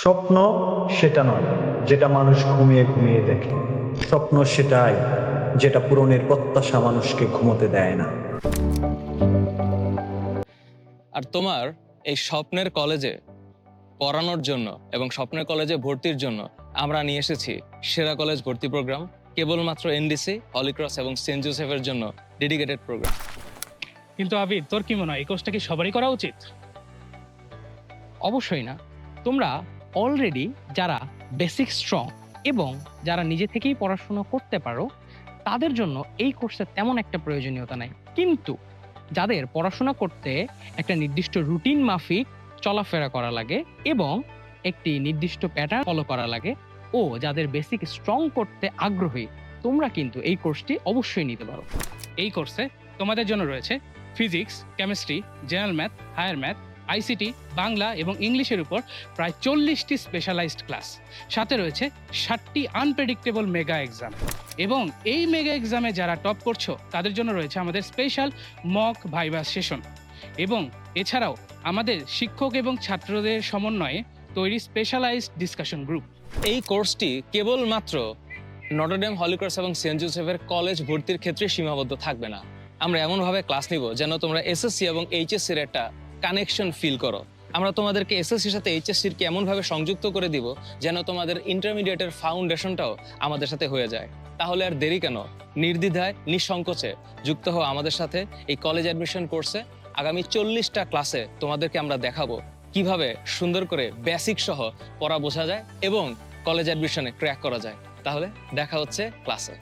স্বপ্ন সেটা নয় যেটা মানুষ ঘুমিয়ে ঘুমিয়ে দেখে। স্বপ্ন সেটাই যেটা পূরণের প্রত্যাশা মানুষকে ঘুমোতে দেয় না। আর তোমার এই স্বপ্নের কলেজে পড়ানোর জন্য এবং স্বপ্নের কলেজে ভর্তির জন্য আমরা নিয়ে এসেছি সেরা কলেজ ভর্তি প্রোগ্রাম, কেবলমাত্র এনডিসি, হলিক্রস এবং সেন্ট জোসেফের জন্য ডেডিকেটেড প্রোগ্রাম। কিন্তু আবির, তোর কি মনে হয় এই কোর্সটা কি সবারই করা উচিত? অবশ্যই না। তোমরা অলরেডি যারা বেসিক স্ট্রং এবং যারা নিজে থেকেই পড়াশোনা করতে পারো তাদের জন্য এই কোর্সের তেমন একটা প্রয়োজনীয়তা নাই। কিন্তু যাদের পড়াশোনা করতে একটা নির্দিষ্ট রুটিন মাফিক চলাফেরা করা লাগে এবং একটি নির্দিষ্ট প্যাটার্ন ফলো করা লাগে ও যাদের বেসিক স্ট্রং করতে আগ্রহী, তোমরা কিন্তু এই কোর্সটি অবশ্যই নিতে পারো। এই কোর্সে তোমাদের জন্য রয়েছে physics, chemistry, general math, higher math, ICT, Bangla এবং ইংলিশের উপর প্রায় 40টি স্পেশালাইজড ক্লাস। সাথে রয়েছে 60টি আনপ্রেডিক্টেবল মেগা এক্সাম। এবং এই মেগা এক্সামে যারা টপ করছো তাদের জন্য রয়েছে আমাদের স্পেশাল মক ভাইভা সেশন। এবং এছাড়াও আমাদের শিক্ষক এবং ছাত্রদের সমন্বয়ে তৈরি স্পেশালাইজড ডিসকাশন গ্রুপ। এই কোর্সটি কেবলমাত্র নটরডেম, হলিক্রস এবং সেন্ট জোসেফের কলেজ ভর্তির ক্ষেত্রে সীমাবদ্ধ থাকবে না। আমরা এমনভাবে ক্লাস নিব যেন তোমরা এসএসসি এবং এইচএসসির একটা কানেকশন ফিল করো। আমরা তোমাদেরকে এসএসসির সাথে এইচএসসির কে এমনভাবে সংযুক্ত করে দিব যেন তোমাদের ইন্টারমিডিয়েটের ফাউন্ডেশনটাও আমাদের সাথে হয়ে যায়। তাহলে আর দেরি কেন? নির্দ্বিধায়, নিঃসংকোচে যুক্ত হও আমাদের সাথে এই কলেজ অ্যাডমিশন কোর্সে। আগামী 40টা ক্লাসে তোমাদেরকে আমরা দেখাবো কিভাবে সুন্দর করে বেসিক সহ পড়া বোঝা যায় এবং কলেজ অ্যাডমিশনে ক্র্যাক করা যায়। তাহলে দেখা হচ্ছে ক্লাসে।